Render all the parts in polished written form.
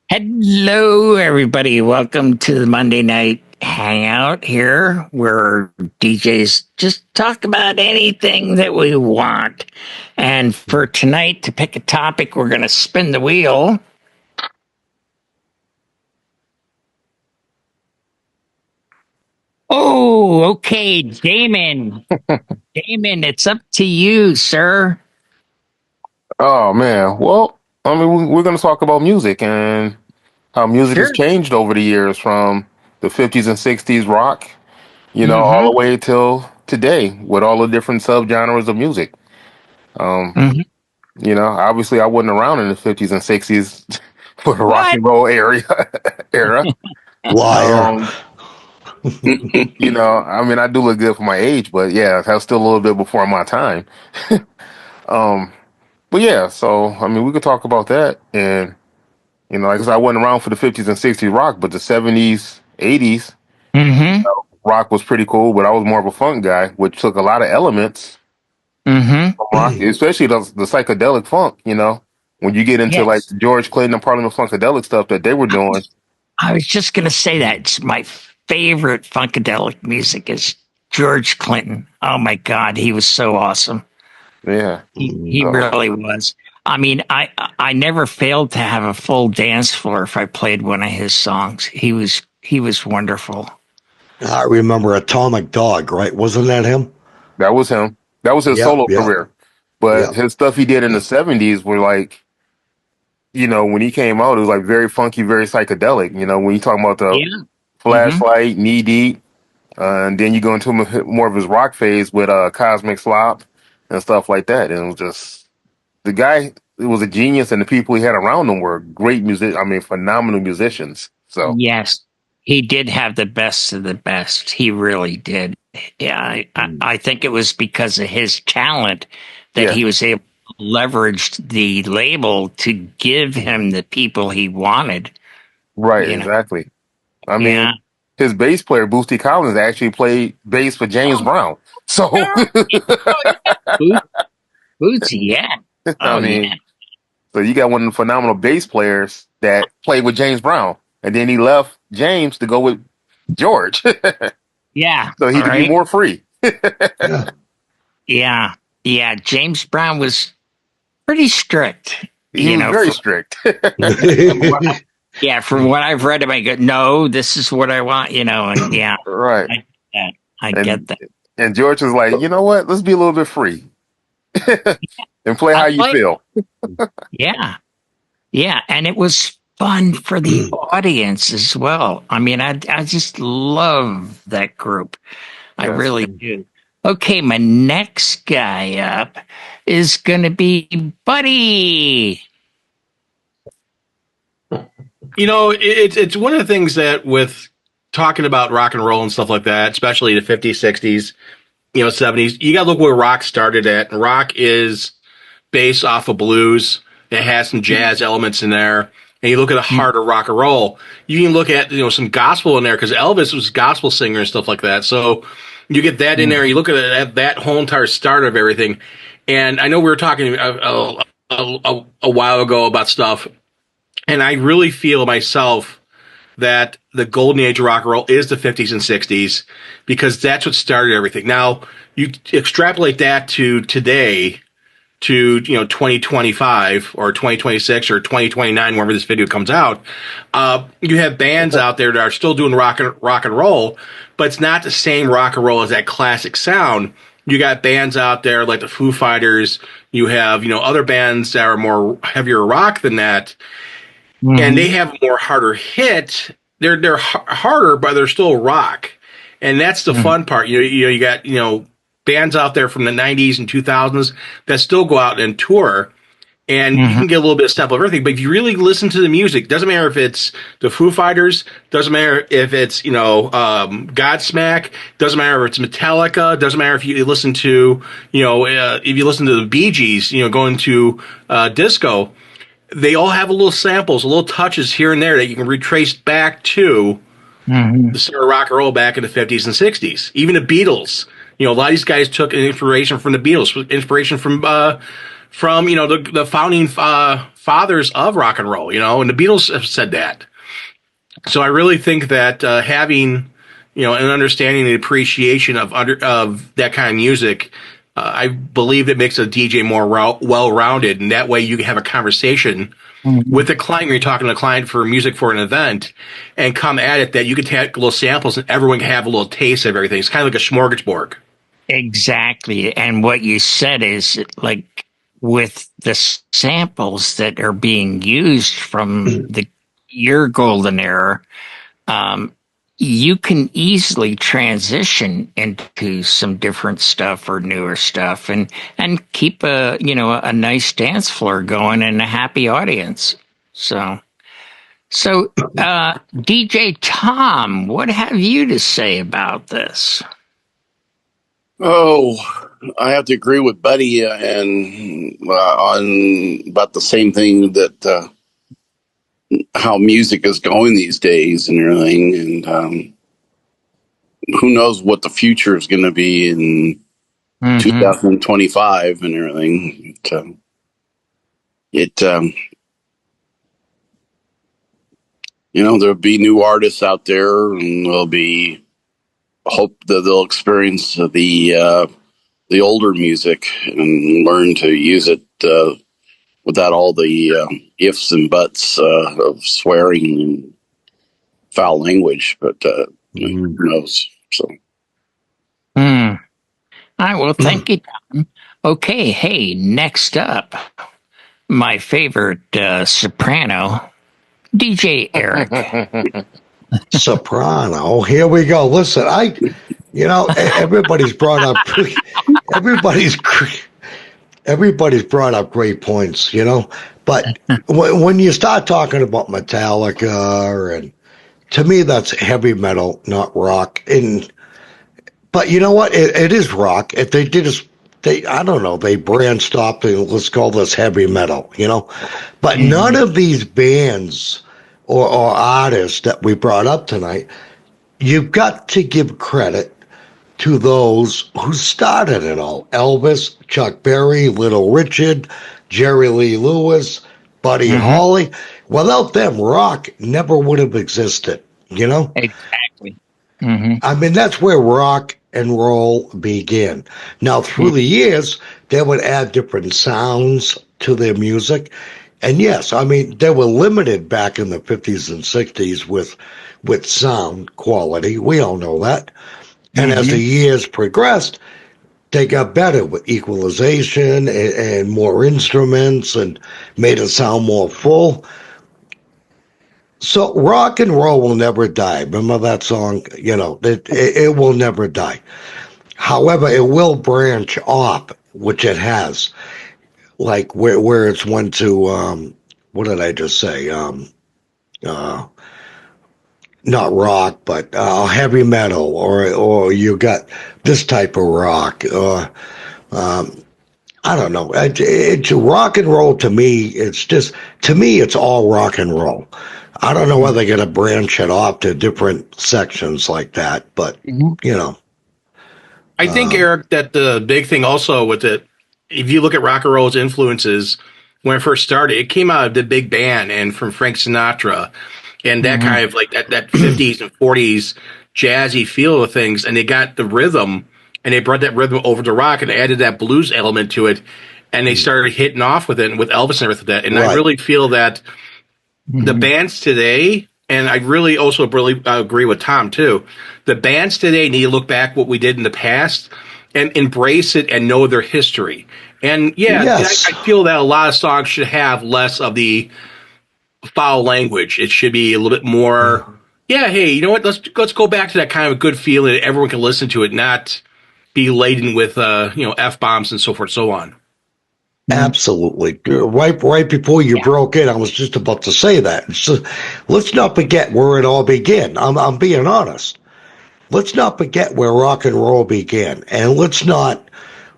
Hello, everybody. Welcome to the Monday Night Hangout here, where DJs just talk about anything that we want. And for tonight, to pick a topic, we're going to spin the wheel. Oh, okay, Damon. Damon, it's up to you, sir. Oh man, well, I mean, we're going to talk about music and how music has Sure. changed over the years from the 50s and 60s rock, all Mm-hmm. the way till today with all the different subgenres of music. Um, Mm-hmm. Obviously I wasn't around in the 50s and 60s for the rock What? and roll era. Liar. Um, I mean, I do look good for my age, but yeah, that's still a little bit before my time. Um, but yeah, so I mean, we could talk about that and like I said, I wasn't around for the 50s and 60s rock, but the 70s, 80s Mm-hmm. rock was pretty cool. But I was more of a funk guy, which took a lot of elements Mm-hmm. from rock, especially the psychedelic funk. When you get into like Yes. George Clinton and Parliament funkadelic stuff that they were doing. I was just going to say that. It's my favorite funkadelic music is George Clinton. Oh my God, he was so awesome. Yeah. He So, really was. I mean, I never failed to have a full dance floor if I played one of his songs. He was wonderful. I remember Atomic Dog, right? Wasn't that him? that was him. That was his Yep, solo yep, career. But yep. his stuff he did in the 70s were like, when he came out, it was like very funky, very psychedelic. When you talking about the Yeah. Hmm. flashlight, knee deep. And then you go into more of his rock phase with Cosmic Slop and stuff like that. And it was just the guy. It was a genius, and the people he had around him were great music. I mean, phenomenal musicians. So Yes, he did have the best of the best. He really did. Yeah, I think it was because of his talent that yeah, he was able to leverage the label to give him the people he wanted. right, You know, exactly. I yeah. mean, his bass player Boosty Collins actually played bass for James Oh, Brown. So yeah. Oh, yeah. Boots, yeah. I Oh, yeah. mean, so you got one of the phenomenal bass players that played with James Brown, and then he left James to go with George, Yeah. so he All could be right. more free. Yeah. Yeah. Yeah. James Brown was pretty strict, He was very for strict. what yeah, from what I've read, I go, no, this is what I want, and yeah, Right. I get that. I get And that. and George was like, you know what? Let's be a little bit free and play how I you like, feel. yeah, yeah, and it was fun for the audience as well. I mean, I just love that group. I Yes. really do. Okay, my next guy up is gonna be Buddy. It's one of the things that with talking about rock and roll and stuff like that, especially the 50s, 60s, 70s, you got to look where rock started at. And rock is based off of blues. It has some jazz elements in there. And you look at a harder rock and roll, you can look at some gospel in there because Elvis was a gospel singer and stuff like that. So you get that in there. You look at that whole entire start of everything. And I know we were talking a while ago about stuff, and I really feel myself that the golden age of rock and roll is the 50s and 60s because that's what started everything. Now, you extrapolate that to today, to 2025 or 2026 or 2029, whenever this video comes out. You have bands out there that are still doing rock and roll, but it's not the same rock and roll as that classic sound. You got bands out there like the Foo Fighters. You have other bands that are more heavier rock than that, and they Mhm. have a more harder hit. They're harder, but they're still rock, and that's the Mhm. fun part. You got bands out there from the '90s and 2000s that still go out and tour, and you Mhm. can get a little bit of sample of everything. But if you really listen to the music, doesn't matter if it's the Foo Fighters, doesn't matter if it's Godsmack, doesn't matter if it's Metallica, doesn't matter if you listen to if you listen to the Bee Gees, going to disco. They all have a little samples, a little touches here and there that you can retrace back to the Mhm. start of rock and roll back in the 50s and 60s. Even the Beatles. A lot of these guys took inspiration from the Beatles, inspiration from the founding fathers of rock and roll, and the Beatles have said that. So I really think that having, an understanding and appreciation of that kind of music, I believe it makes a DJ more well-rounded, and that way you can have a conversation with the client when you're talking to a client for music for an event, and come at it that you can take little samples and everyone can have a little taste of everything. It's kind of like a smorgasbord. Exactly. And what you said is like with the samples that are being used from your golden era, you can easily transition into some different stuff or newer stuff and keep a nice dance floor going and a happy audience. So DJ Tom, what have you to say about this? Oh, I have to agree with Buddy and on about the same thing that how music is going these days and everything, and who knows what the future is going to be in 2025 and everything. There'll be new artists out there, and there'll be hope that they'll experience the older music and learn to use it without all the ifs and buts of swearing and foul language. But who knows? So. All right. Well, thank you, Tom. Okay. Hey, next up, my favorite soprano, DJ Eric. Soprano. Here we go. Listen, everybody's brought up everybody's brought up great points, But when you start talking about Metallica, and to me that's heavy metal, not rock. But you know what? It is rock. If they did I don't know, they branched off and let's call this heavy metal, But none of these bands or artists that we brought up tonight, you've got to give credit to those who started it all. Elvis, Chuck Berry, Little Richard, Jerry Lee Lewis, Buddy Holly. Without them, rock never would have existed, Exactly. I mean, that's where rock and roll began. Now, through the years, they would add different sounds to their music. And yes, I mean, they were limited back in the 50s and 60s with sound quality. We all know that. And as the years progressed, they got better with equalization and more instruments and made it sound more full. So rock and roll will never die. Remember that song? It will never die. However, it will branch off, which it has. Like where it's went to, what did I just say? Not rock, but heavy metal, or you got this type of rock. I don't know. It's rock and roll to me. It's all rock and roll. I don't know whether they're going to branch it off to different sections like that, but I think, Eric, that the big thing also with it, if you look at rock and roll's influences, when it first started, it came out of the big band and from Frank Sinatra and that kind of like that 50s and 40s jazzy feel of things. And they got the rhythm and they brought that rhythm over to rock and added that blues element to it. And they started hitting off with it and with Elvis and everything. And I really feel that the bands today, and I really also really agree with Tom too, the bands today need to look back what we did in the past and embrace it and know their history. And I feel that a lot of songs should have less of the foul language. It should be a little bit more, hey, you know what? Let's go back to that kind of a good feeling that everyone can listen to it, not be laden with F-bombs and so forth and so on. Absolutely. Right before you broke in, I was just about to say that. So let's not forget where it all began. I'm being honest. Let's not forget where rock and roll began, and let's not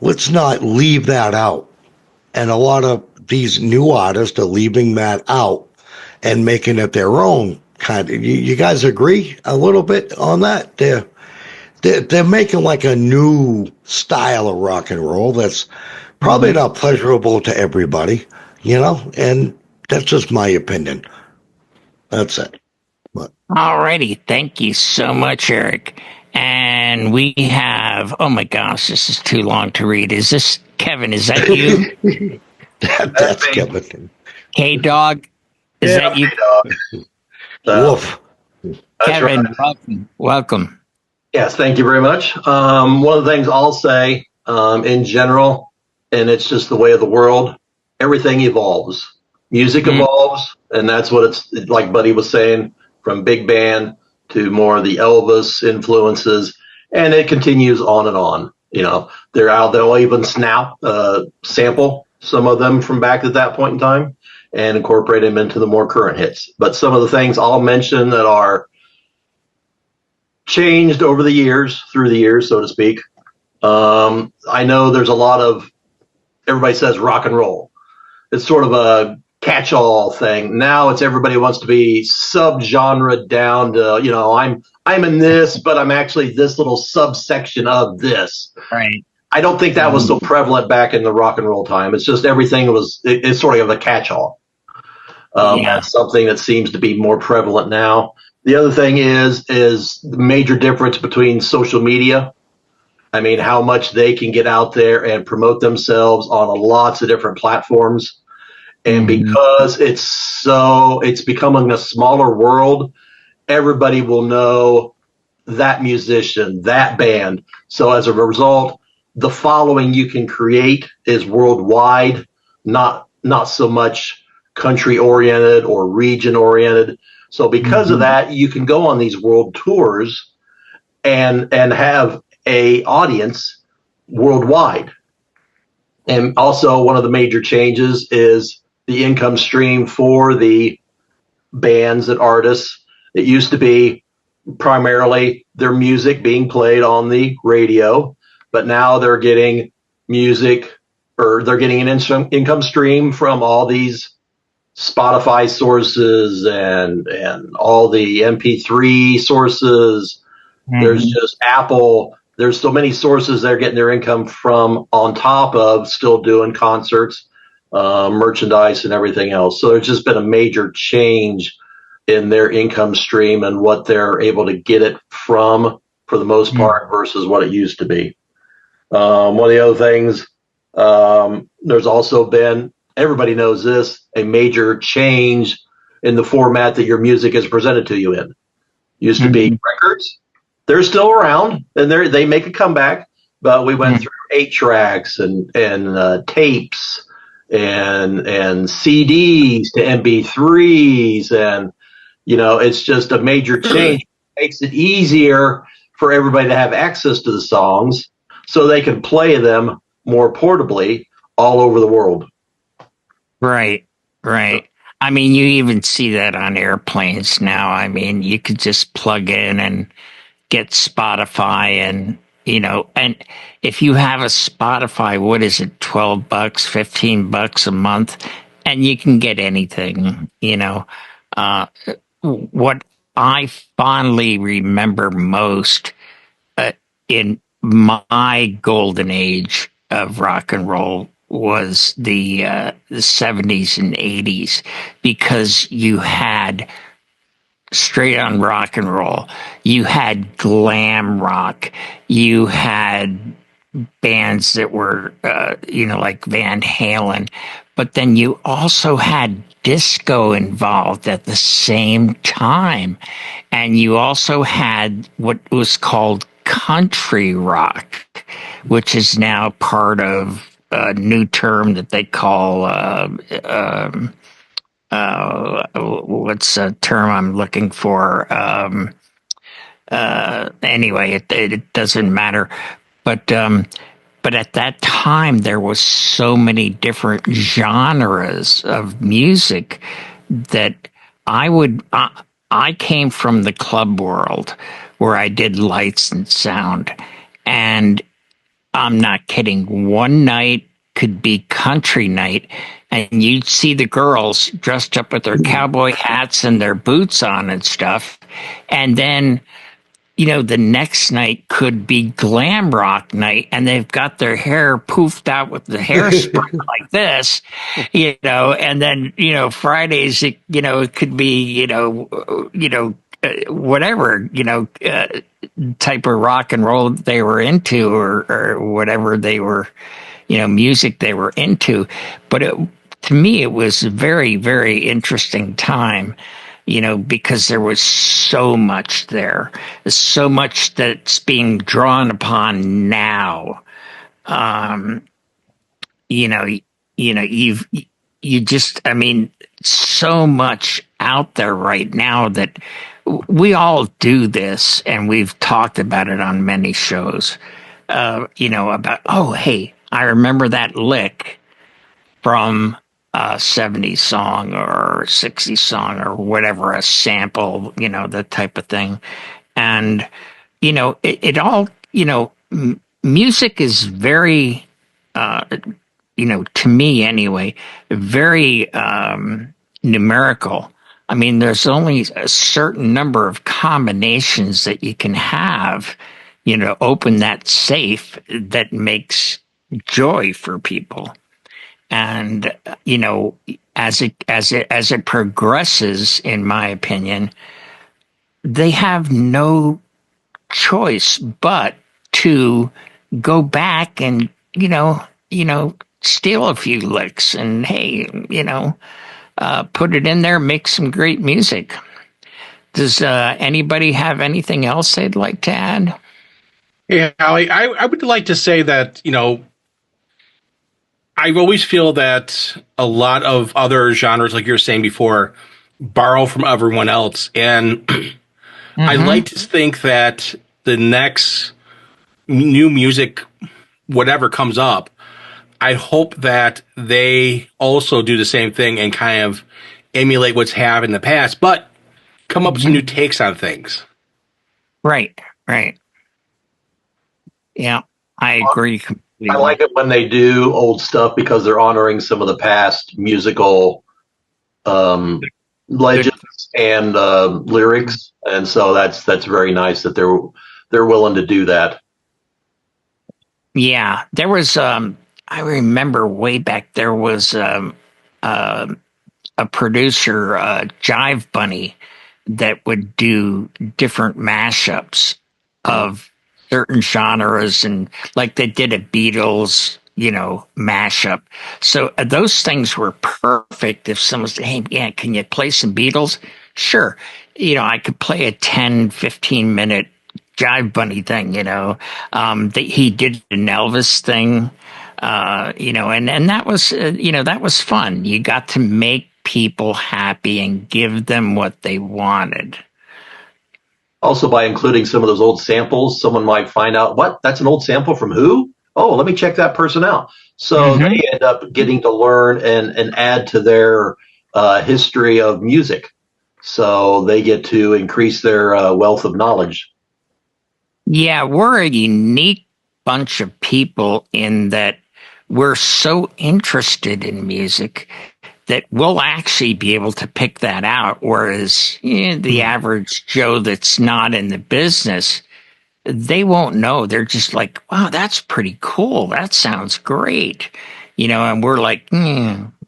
leave that out. And a lot of these new artists are leaving that out and making it their own kind of. You guys agree a little bit on that? They're making like a new style of rock and roll that's probably not pleasurable to everybody, and That's just my opinion. That's it. But Alrighty, thank you so much, Eric. And we have, oh my gosh, this is too long to read. Is this Kevin? Is that you? that's Kevin. K Dog? Is Yeah, that you? dog. So Woof. that's right. Kevin, welcome. Welcome. Yes, thank you very much. One of the things I'll say in general, and it's just the way of the world, everything evolves. Music evolves, and that's what it's like Buddy was saying, from big band to more of the Elvis influences, and it continues on and on. You know, they're out, they'll even sample some of them from back at that point in time and incorporate them into the more current hits. But some of the things I'll mention that are changed over the years, through the years, so to speak. I know there's a lot of, everybody says rock and roll. It's sort of a catch-all thing. Now it's everybody wants to be subgenre down to, you know, I'm in this, but I'm actually this little subsection of this. Right. I don't think that was so prevalent back in the rock and roll time. It's just everything it's sort of a catch-all. That's something that seems to be more prevalent now. The other thing is the major difference between social media. I mean, how much they can get out there and promote themselves on lots of different platforms. And because it's becoming a smaller world, everybody will know that musician, that band. So as a result, the following you can create is worldwide, not so much country oriented or region oriented. So because of that, you can go on these world tours and have a audience worldwide. And also one of the major changes is the income stream for the bands and artists. It used to be primarily their music being played on the radio, but now they're getting music, or they're getting an income stream from all these Spotify sources and all the MP3 sources. There's just Apple. There's so many sources they're getting their income from, on top of still doing concerts, merchandise, and everything else. So there's just been a major change in their income stream and what they're able to get it from, for the most part, versus what it used to be. One of the other things, there's also been, everybody knows this, a major change in the format that your music is presented to you in. Used to be records. They're still around, and they make a comeback, but we went through 8-tracks and tapes and CDs to MP3s, and you know, it's just a major change. It makes it easier for everybody to have access to the songs so they can play them more portably all over the world. Right. I mean, you even see that on airplanes now. I mean, you could just plug in and get Spotify, and you know, and if you have a Spotify, what is it, $12, $15 a month, and you can get anything, you know. What I fondly remember most in my golden age of rock and roll was the 70s and 80s, because you had straight on rock and roll, you had glam rock, you had bands that were you know, like Van Halen, but then you also had disco involved at the same time, and you also had what was called country rock, which is now part of a new term that they call what's a term I'm looking for? Anyway, it doesn't matter. But at that time, there was so many different genres of music that I came from the club world where I did lights and sound, and I'm not kidding. One night could be country night, and you'd see the girls dressed up with their cowboy hats and their boots on and stuff. And then the next night could be glam rock night, and they've got their hair poofed out with the hairspray like this, and then, Fridays, it could be, whatever, type of rock and roll they were into, or whatever they were, music they were into. But to me, it was a very, very interesting time, because there was so much there, so much that's being drawn upon now. Um, you know, you just, I mean, so much out there right now that we all do this, and we've talked about it on many shows. About, oh, hey, I remember that lick from a 70s song or 60s song or whatever, a sample, that type of thing. And, it all, music is very, to me anyway, very numerical. I mean, there's only a certain number of combinations that you can have, open that safe that makes joy for people. And as it progresses, in my opinion, they have no choice but to go back and steal a few licks, and hey, put it in there, make some great music. Does anybody have anything else they'd like to add? Yeah, I would like to say that, I always feel that a lot of other genres, like you were saying before, borrow from everyone else. And I like to think that the next new music, whatever comes up, I hope that they also do the same thing and kind of emulate what's happened in the past, but come up with some new takes on things. Right. Yeah, I agree completely. I like it when they do old stuff because they're honoring some of the past musical legends and lyrics, and so that's very nice that they're willing to do that. Yeah, there was. I remember way back there was a producer, Jive Bunny, that would do different mashups of certain genres, and like they did a Beatles, mashup. So those things were perfect. If someone said, hey, yeah, can you play some Beatles? Sure. I could play a 10-15 minute Jive Bunny thing, he did an Elvis thing, and that was, that was fun. You got to make people happy and give them what they wanted. Also, by including some of those old samples, someone might find out, what? That's an old sample from who? Oh, let me check that person out. So they end up getting to learn and add to their history of music. So they get to increase their wealth of knowledge. Yeah, we're a unique bunch of people in that we're so interested in music that we'll actually be able to pick that out. Whereas the average Joe that's not in the business, they won't know. They're just like, wow, that's pretty cool. That sounds great. And we're like,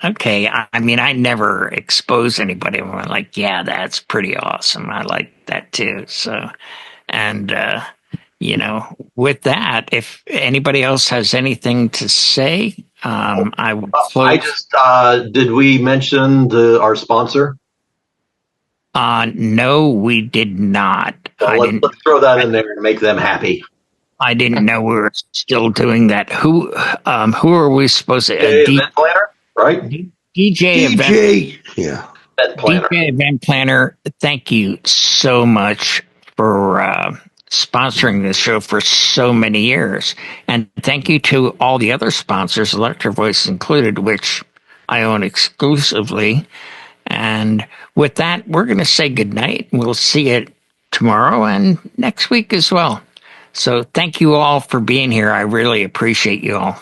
okay. I mean, I never expose anybody. We're like, yeah, that's pretty awesome. I like that too. So, and, with that, if anybody else has anything to say, I will close. Did we mention our sponsor? No, we did not. Well, let's throw that in there and make them happy. I didn't know we were still doing that. Who are we supposed to? Event planner, right? DJ event, yeah. Event planner. DJ event planner. Thank you so much for sponsoring this show for so many years. And thank you to all the other sponsors, Electro Voice included, which I own exclusively. And with that, we're going to say goodnight. We'll see you tomorrow and next week as well. So thank you all for being here. I really appreciate you all.